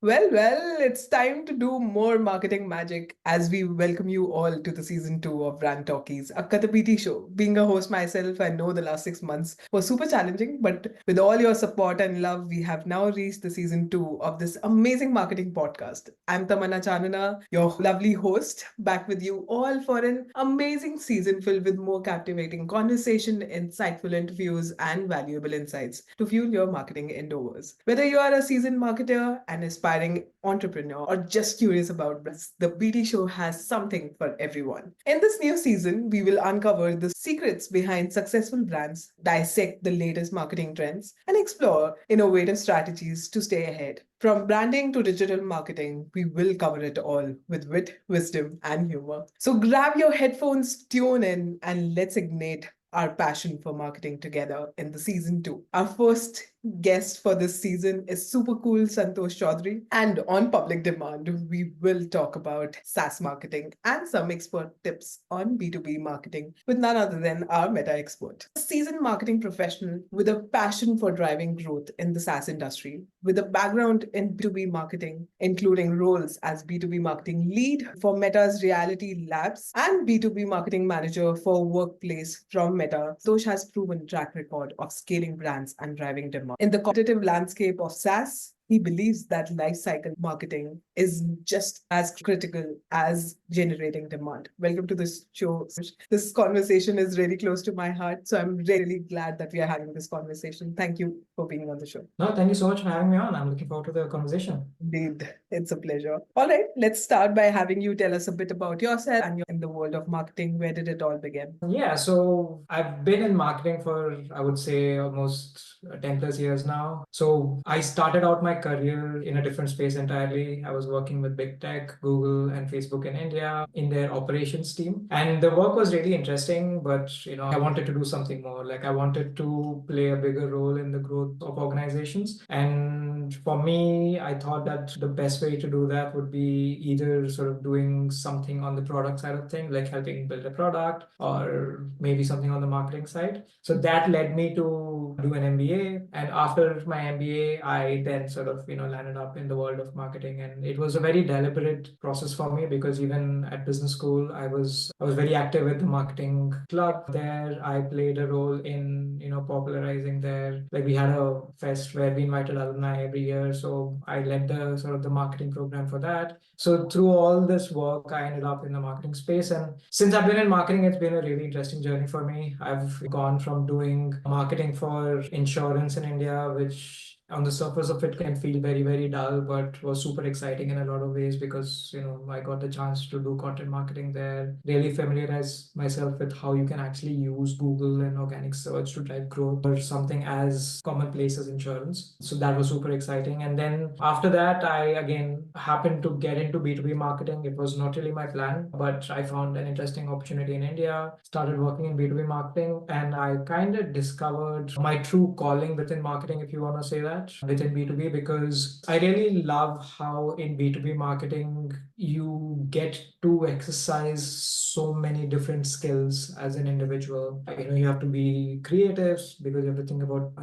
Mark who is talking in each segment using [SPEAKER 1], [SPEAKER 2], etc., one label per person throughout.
[SPEAKER 1] It's time to do more marketing magic as we welcome you all to the season 2 of Brand Talkies, a Katha PT show. Being a host myself, I know the last 6 months was super challenging, but with all your support and love, we have now reached the season 2 of this amazing marketing podcast. I'm Tamanna Chanana, your lovely host, back with you all for an amazing season filled with more captivating conversation, insightful interviews, and valuable insights to fuel your marketing endeavors. Whether you are a seasoned marketer, an aspiring entrepreneur, or just curious about brands, the BT show has something for everyone. In this new season, we will uncover the secrets behind successful brands, dissect the latest marketing trends, and explore innovative strategies to stay ahead. From branding to digital marketing, we will cover it all with wit, wisdom, and humor. So grab your headphones, tune in, and let's ignite our passion for marketing together in the season 2. Our first guest for this season is super cool Santosh Choudhury. And on public demand, we will talk about SaaS marketing and some expert tips on B2B marketing with none other than our meta expert. A seasoned marketing professional with a passion for driving growth in the SaaS industry, with a background in B2B marketing, including roles as B2B marketing lead for Meta's Reality Labs and B2B marketing manager for Workplace from Meta. Santosh has proven track record of scaling brands and driving demand. In the competitive landscape of SaaS, he believes that lifecycle marketing is just as critical as generating demand. Welcome to this show. This conversation is really close to my heart, so I'm really glad that we are having this conversation. Thank you for being on the show.
[SPEAKER 2] No, thank you so much for having me on. I'm looking forward to the conversation.
[SPEAKER 1] Indeed, it's a pleasure. All right, let's start by having you tell us a bit about yourself and in the world of marketing. Where did it all begin?
[SPEAKER 2] Yeah, so I've been in marketing for, I would say, almost 10 plus years now. So I started out my career in a different space entirely. I was working with big tech, Google and Facebook in India in their operations team. And the work was really interesting, but I wanted to do something more. Like I wanted to play a bigger role in the growth of organizations. And for me, I thought that the best way to do that would be either sort of doing something on the product side of things, like helping build a product, or maybe something on the marketing side. So that led me to do an MBA. And after my MBA, I then sort of, landed up in the world of marketing. And it was a very deliberate process for me because even at business school, I was very active with the marketing club there. I played a role in, popularizing there. Like we had a fest where we invited alumni every year. So I led the sort of the marketing program for that. So through all this work, I ended up in the marketing space. And since I've been in marketing, it's been a really interesting journey for me. I've gone from doing marketing for insurance in India, which on the surface of it can feel very, very dull, but was super exciting in a lot of ways because, I got the chance to do content marketing there, really familiarize myself with how you can actually use Google and organic search to drive growth or something as commonplace as insurance. So that was super exciting. And then after that, I again happened to get into B2B marketing. It was not really my plan, but I found an interesting opportunity in India, started working in B2B marketing, and I kind of discovered my true calling within marketing, if you want to say that, within B2B, because I really love how in B2B marketing, you get to exercise so many different skills as an individual. You have to be creative because you have to think about,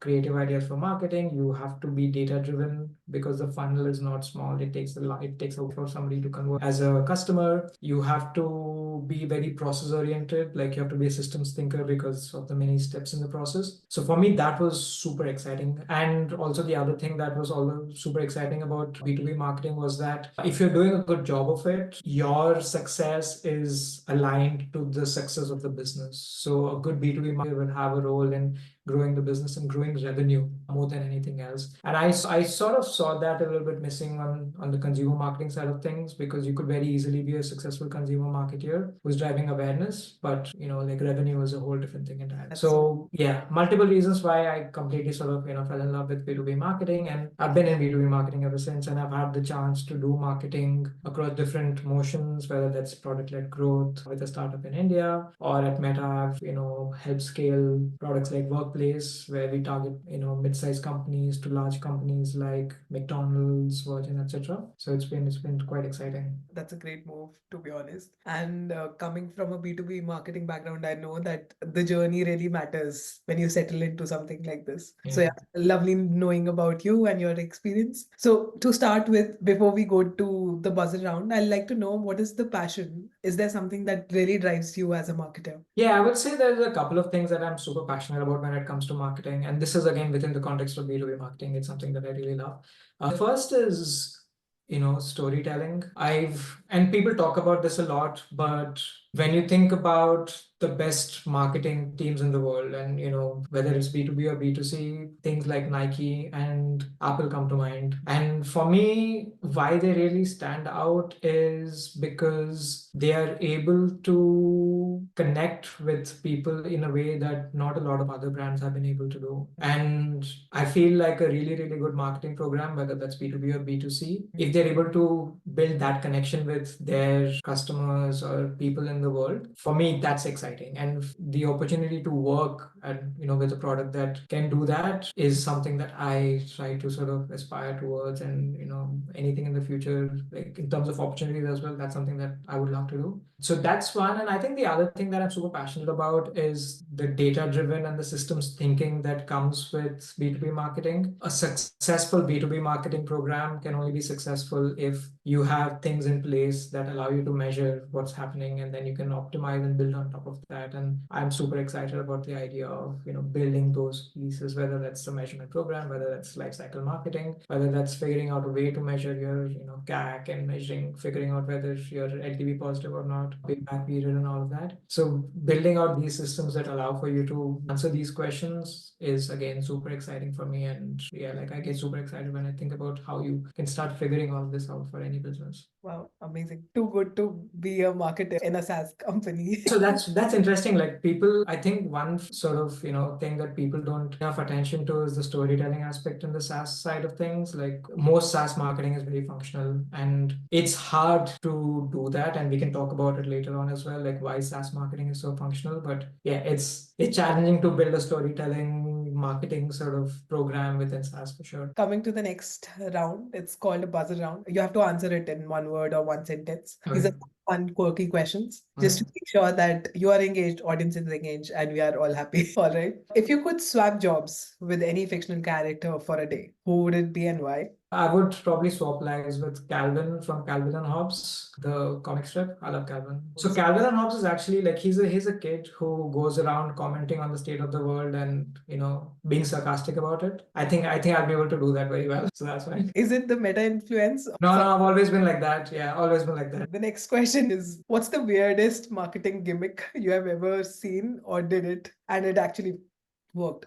[SPEAKER 2] creative ideas for marketing. You have to be data driven because the funnel is not small. It takes a lot. It takes a lot for somebody to convert as a customer. You have to be very process oriented. Like you have to be a systems thinker because of the many steps in the process. So for me, that was super exciting. And also the other thing that was also super exciting about B2B marketing was that if you're doing a good job of it, your success is aligned to the success of the business. So a good B2B marketer will have a role in growing the business and growing revenue more than anything else. And I sort of saw that a little bit missing on the consumer marketing side of things, because you could very easily be a successful consumer marketer who's driving awareness, but like revenue is a whole different thing entirely. So yeah, multiple reasons why I completely sort of fell in love with B2B marketing, and I've been in B2B marketing ever since, and I've had the chance to do marketing across different motions, whether that's product-led growth with a startup in India or at Meta, I've helped scale products like Workplace place where we target, mid-sized companies to large companies like McDonald's, Virgin, etc. So it's been quite exciting.
[SPEAKER 1] That's a great move, to be honest. And coming from a B2B marketing background, I know that the journey really matters when you settle into something like this. So,
[SPEAKER 2] Yeah.
[SPEAKER 1] yeah, lovely knowing about you and your experience. So, to start with, before we go to the buzzer round, I'd like to know, what is the passion? Is there something that really drives you as a marketer?
[SPEAKER 2] Yeah, I would say there's a couple of things that I'm super passionate about when it comes to marketing. And this is again within the context of B2B marketing. It's something that I really love. The first is, storytelling. And people talk about this a lot, but when you think about the best marketing teams in the world, and whether it's B2B or B2C, things like Nike and Apple come to mind. And for me, why they really stand out is because they are able to connect with people in a way that not a lot of other brands have been able to do. And I feel like a really, really good marketing program, whether that's B2B or B2C, if they're able to build that connection with their customers or people in the world, for me, that's exciting. And the opportunity to work and with a product that can do that is something that I try to sort of aspire towards. And anything in the future, like in terms of opportunities as well, that's something that I would love to do. So that's one. And I think the other thing that I'm super passionate about is the data driven and the systems thinking that comes with B2B marketing. A successful B2B marketing program can only be successful if you have things in place that allow you to measure what's happening, and then you can optimize and build on top of that. And I'm super excited about the idea of building those pieces, whether that's the measurement program, whether that's lifecycle marketing, whether that's figuring out a way to measure your CAC and figuring out whether you're LTV positive or not, payback period and all of that. So building out these systems that allow for you to answer these questions is again super exciting for me. And yeah, like I get super excited when I think about how you can start figuring all of this out for any business.
[SPEAKER 1] Wow, amazing. Too good to be a marketer in a SaaS company.
[SPEAKER 2] So that's interesting. Like people, I think one sort of thing that people don't enough attention to is the storytelling aspect in the SaaS side of things. Like most SaaS marketing is very functional, and it's hard to do that. And we can talk about it later on as well, like why SaaS marketing is so functional. But yeah, it's challenging to build a storytelling marketing sort of program within SaaS for sure.
[SPEAKER 1] Coming to the next round, it's called a buzzer round. You have to answer it in one word or one sentence. These
[SPEAKER 2] Okay.
[SPEAKER 1] are fun, quirky questions, just to
[SPEAKER 2] Okay.
[SPEAKER 1] make sure that you are engaged, audience is engaged, and we are all happy. All right. If you could swap jobs with any fictional character for a day, who would it be and why?
[SPEAKER 2] I would probably swap lives with Calvin from Calvin and Hobbes, the comic strip. I love Calvin. So Calvin and Hobbes is actually like he's a kid who goes around commenting on the state of the world and being sarcastic about it. I think I'll be able to do that very well. So that's fine.
[SPEAKER 1] Is it the meta influence?
[SPEAKER 2] No, no, I've always been like that. Yeah, always been like that.
[SPEAKER 1] The next question is, what's the weirdest marketing gimmick you have ever seen or did it and it actually worked?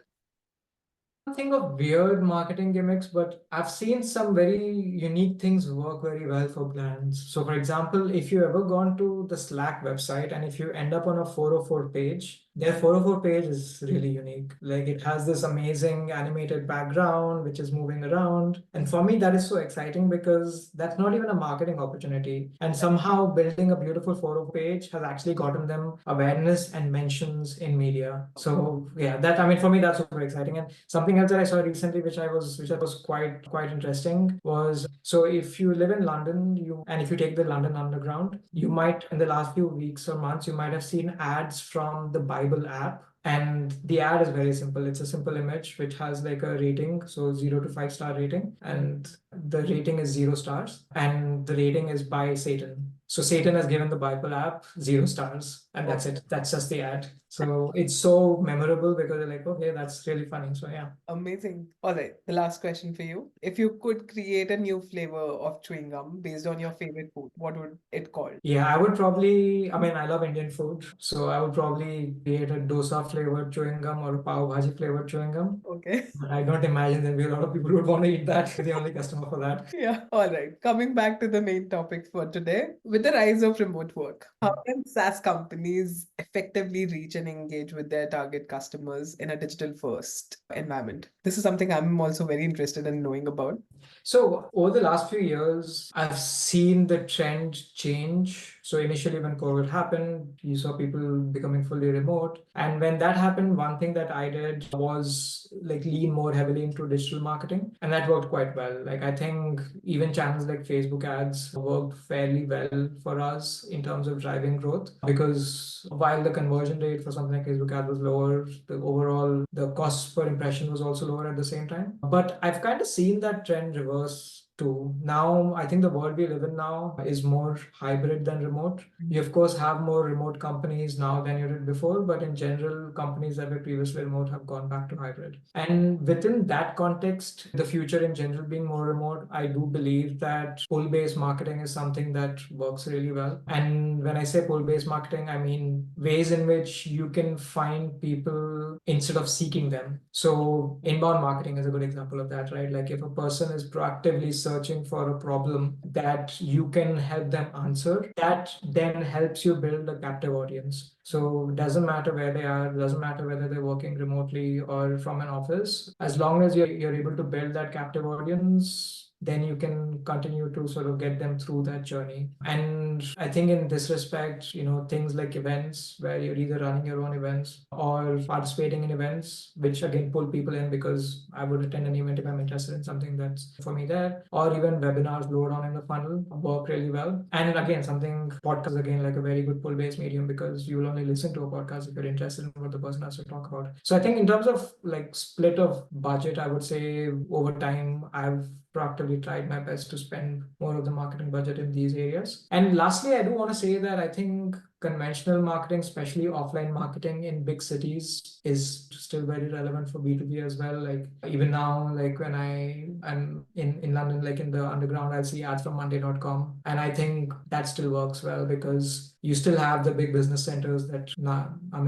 [SPEAKER 2] Think of weird marketing gimmicks, but I've seen some very unique things work very well for brands. So, for example, if you ever gone to the Slack website and if you end up on a 404 page, their 404 page is really unique. Like it has this amazing animated background which is moving around. And for me, that is so exciting because that's not even a marketing opportunity. And somehow building a beautiful 404 page has actually gotten them awareness and mentions in media. So yeah, for me, that's super exciting. And something else that I saw recently, which was quite interesting, was so if you live in London, and if you take the London Underground, you might in the last few weeks or months you might have seen ads from the Bible app. And the ad is very simple. It's a simple image which has like a rating, so 0 to 5 star rating, and the rating is 0 stars, and the rating is by Satan. So Satan has given the Bible app 0 stars, and that's it. That's just the ad. So it's so memorable because they're like, okay, that's really funny. So yeah.
[SPEAKER 1] Amazing. All right, the last question for you. If you could create a new flavor of chewing gum based on your favorite food, what would it call?
[SPEAKER 2] Yeah, I would probably, I love Indian food. So I would probably create a dosa flavored chewing gum or a pav bhaji flavored chewing gum.
[SPEAKER 1] Okay.
[SPEAKER 2] But I don't imagine there'll be a lot of people who would want to eat that. The only customer for that.
[SPEAKER 1] Yeah. All right. Coming back to the main topic for today, With the rise of remote work, how can SaaS companies effectively reach and engage with their target customers in a digital first environment? This is something I'm also very interested in knowing about.
[SPEAKER 2] So over the last few years, I've seen the trend change. So initially when COVID happened, you saw people becoming fully remote. And when that happened, one thing that I did was like lean more heavily into digital marketing. And that worked quite well. Like I think even channels like Facebook ads worked fairly well for us in terms of driving growth, because while the conversion rate for something like Facebook ads was lower, the overall the cost per impression was also lower at the same time. But I've kind of seen that trend reverse too. Now, I think the world we live in now is more hybrid than remote. You, of course, have more remote companies now than you did before, but in general, companies that were previously remote have gone back to hybrid. And within that context, the future in general being more remote, I do believe that pull-based marketing is something that works really well. And when I say pull-based marketing, I mean ways in which you can find people instead of seeking them. So inbound marketing is a good example of that, right? Like if a person is proactively searching for a problem that you can help them answer, that then helps you build a captive audience. So it doesn't matter where they are, doesn't matter whether they're working remotely or from an office, as long as you're able to build that captive audience, then you can continue to sort of get them through that journey. And I think in this respect, things like events where you're either running your own events or participating in events, which again pull people in, because I would attend an event if I'm interested in something that's for me there, or even webinars low down in the funnel work really well. And again, something podcast again like a very good pull-based medium, because you will only listen to a podcast if you're interested in what the person has to talk about. So I think in terms of like split of budget, I would say over time I've proactively tried my best to spend more of the marketing budget in these areas. And lastly, I do want to say that I think conventional marketing, especially offline marketing in big cities, is still very relevant for B2B as well. Like even now, like when I'm in London, like in the underground, I'll see ads from Monday.com. And I think that still works well, because you still have the big business centers that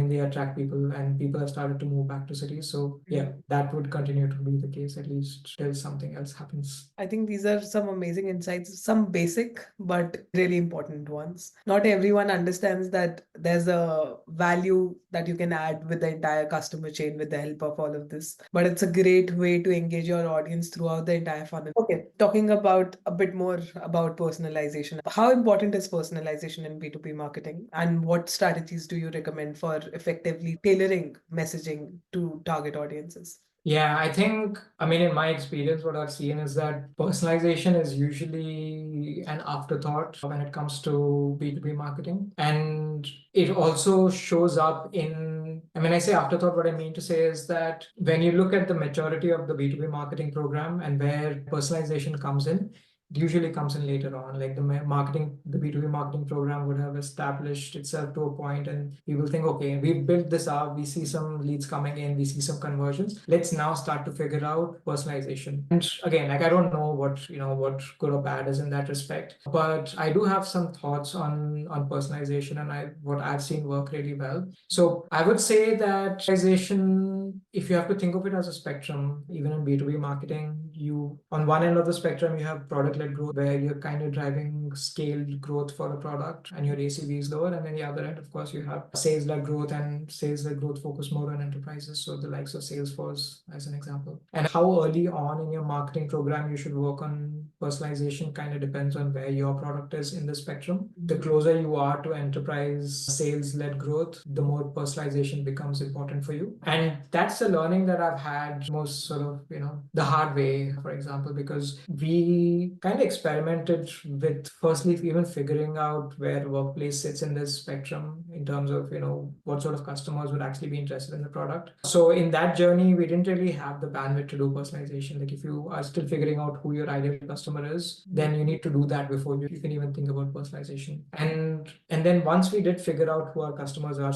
[SPEAKER 2] they attract people, and people have started to move back to cities. So yeah, that would continue to be the case at least till something else happens.
[SPEAKER 1] I think these are some amazing insights, some basic but really important ones. Not everyone understands that there's a value that you can add with the entire customer chain with the help of all of this. But it's a great way to engage your audience throughout the entire funnel. Okay, talking about a bit more about personalization. How important is personalization in B2B marketing? And what strategies do you recommend for effectively tailoring messaging to target audiences?
[SPEAKER 2] Yeah, in my experience, what I've seen is that personalization is usually an afterthought when it comes to B2B marketing. And it also shows up I say afterthought, what I mean to say is that when you look at the maturity of the B2B marketing program and where personalization comes in, it usually comes in later on. Like the B2B marketing program would have established itself to a point, and people think, okay, we've built this up, we see some leads coming in, we see some conversions. Let's now start to figure out personalization. And again, like I don't know what good or bad is in that respect, but I do have some thoughts on personalization, and what I've seen work really well. So I would say that personalization, if you have to think of it as a spectrum, even in B2B marketing, you on one end of the spectrum you have product-led growth, where you're kind of driving scaled growth for a product and your ACV is lower. And then the other end, of course, you have sales-led growth, and sales-led growth focus more on enterprises. So the likes of Salesforce as an example. And how early on in your marketing program you should work on personalization kind of depends on where your product is in the spectrum. The closer you are to enterprise sales-led growth, the more personalization becomes important for you. And that's a learning that I've had most sort of, the hard way, for example, because we kind of experimented with firstly even figuring out where workplace sits in this spectrum in terms of, what sort of customers would actually be interested in the product. So in that journey, we didn't really have the bandwidth to do personalization. Like if you are still figuring out who your ideal customer is, then you need to do that before you can even think about personalization. And then once we did figure out who our customers are,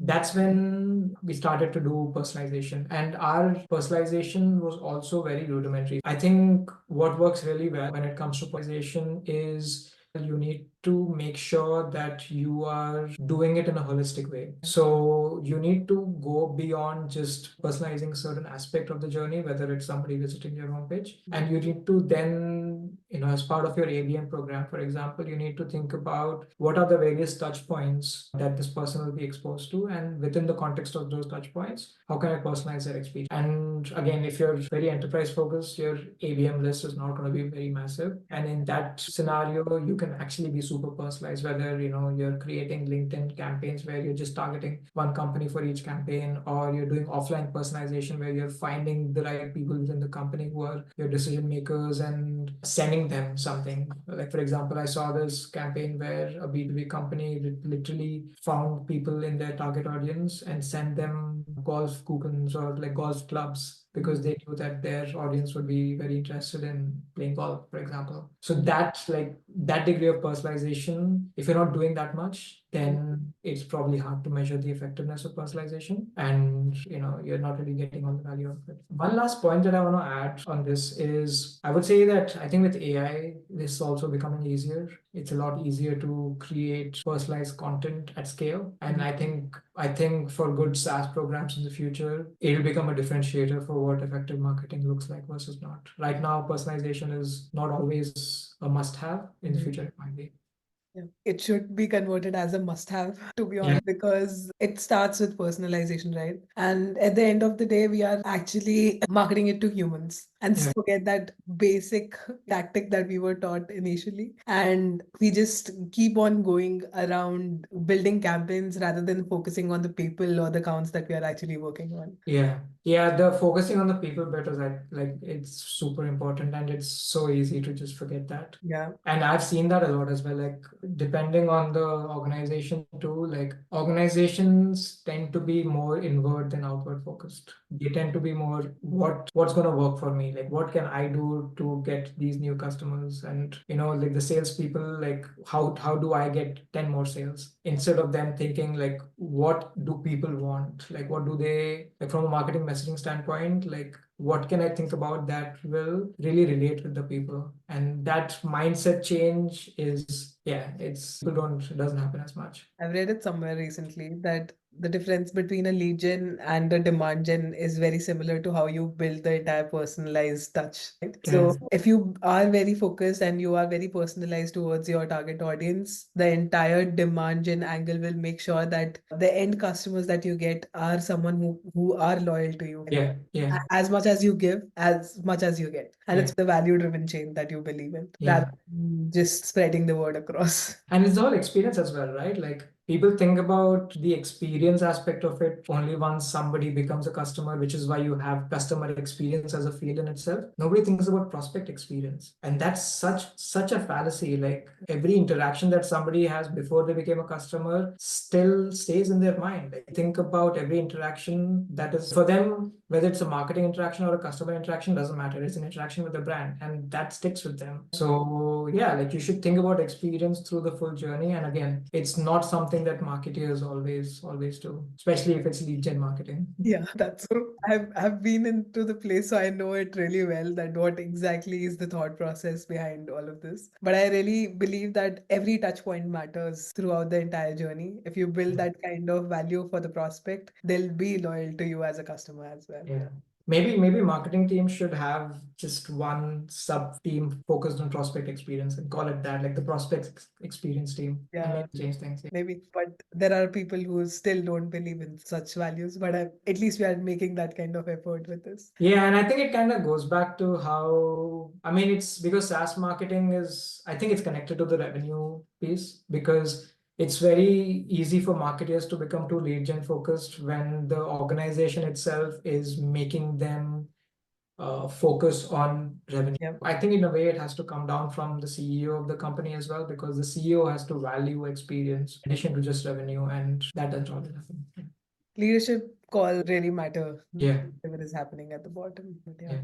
[SPEAKER 2] that's when we started to do personalization. And our personalization was also very rudimentary. I think what works really well when it comes to personalization is you need to make sure that you are doing it in a holistic way. So you need to go beyond just personalizing a certain aspect of the journey, whether it's somebody visiting your homepage. And you need to then, as part of your ABM program, for example, you need to think about what are the various touch points that this person will be exposed to. And within the context of those touch points, how can I personalize their experience? And again, if you're very enterprise focused, your ABM list is not going to be very massive. And in that scenario, you can actually be super personalized, whether you're creating LinkedIn campaigns where you're just targeting one company for each campaign, or you're doing offline personalization where you're finding the right people within the company who are your decision makers and sending them something. Like, for example, I saw this campaign where a B2B company literally found people in their target audience and sent them golf coupons or like golf clubs, because they knew that their audience would be very interested in playing golf, for example. So that's like that degree of personalization. If you're not doing that much, then it's probably hard to measure the effectiveness of personalization, and you're not really getting all the value of it. One last point that I want to add on this is, I would say that I think with AI, this is also becoming easier. It's a lot easier to create personalized content at scale, and I think for good SaaS programs in the future, it'll become a differentiator for what effective marketing looks like versus not. Right now, personalization is not always a must-have. In the future, it might be.
[SPEAKER 1] Yeah. It should be converted as a must-have, to be
[SPEAKER 2] Yeah.
[SPEAKER 1] honest, because it starts with personalization, right? And at the end of the day, we are actually marketing it to humans and
[SPEAKER 2] Yeah.
[SPEAKER 1] forget that basic tactic that we were taught initially. And we just keep on going around building campaigns rather than focusing on the people or the counts that we are actually working on.
[SPEAKER 2] Yeah. Yeah, the focusing on the people bit is like it's super important, and it's so easy to just forget that.
[SPEAKER 1] Yeah.
[SPEAKER 2] And I've seen that a lot as well. Like, depending on the organization too, like organizations tend to be more inward than outward focused. They tend to be more what's gonna work for me? Like, what can I do to get these new customers? And like the salespeople, like how do I get 10 more sales? Instead of them thinking like, what do people want? Like, what do they like from a marketing messaging standpoint? Like, what can I think about that will really relate with the people? And that mindset change is, yeah, it doesn't happen as much.
[SPEAKER 1] I've read it somewhere recently that the difference between a lead gen and a demand gen is very similar to how you build the entire personalized touch. Right?
[SPEAKER 2] Yeah.
[SPEAKER 1] So if you are very focused and you are very personalized towards your target audience, the entire demand gen angle will make sure that the end customers that you get are someone who are loyal to you.
[SPEAKER 2] Yeah. Yeah.
[SPEAKER 1] As much as you give, as much as you get. And
[SPEAKER 2] Yeah.
[SPEAKER 1] it's the value driven chain that you believe in,
[SPEAKER 2] Yeah.
[SPEAKER 1] rather than just spreading the word across.
[SPEAKER 2] And it's all experience as well, right? Like, people think about the experience aspect of it only once somebody becomes a customer, which is why you have customer experience as a field in itself. Nobody thinks about prospect experience. And that's such a fallacy. Like, every interaction that somebody has before they became a customer still stays in their mind. Like, think about every interaction that is for them, whether it's a marketing interaction or a customer interaction, doesn't matter. It's an interaction with the brand, and that sticks with them. So yeah, like, you should think about experience through the full journey. And again, it's not something that marketers always do, especially if it's lead gen marketing.
[SPEAKER 1] Yeah, that's true. I've been into the place, so I know it really well that what exactly is the thought process behind all of this. But I really believe that every touch point matters throughout the entire journey. If you build that kind of value for the prospect, they'll be loyal to you as a customer as well.
[SPEAKER 2] Yeah. Maybe marketing teams should have just one sub team focused on prospect experience and call it that, like the prospect experience team. And
[SPEAKER 1] Yeah,
[SPEAKER 2] maybe change things. Yeah.
[SPEAKER 1] maybe. But there are people who still don't believe in such values. But at least we are making that kind of effort with this.
[SPEAKER 2] Yeah, and I think it kind of goes back to how, I mean, it's because SaaS marketing is, I think it's connected to the revenue piece, because it's very easy for marketers to become too lead gen focused when the organization itself is making them focus on revenue.
[SPEAKER 1] Yep.
[SPEAKER 2] I think in a way it has to come down from the CEO of the company as well, because the CEO has to value experience in addition to just revenue, and that doesn't always happen.
[SPEAKER 1] Leadership call really matter.
[SPEAKER 2] Yeah.
[SPEAKER 1] Whatever is happening at the bottom. But yeah.
[SPEAKER 2] Yeah.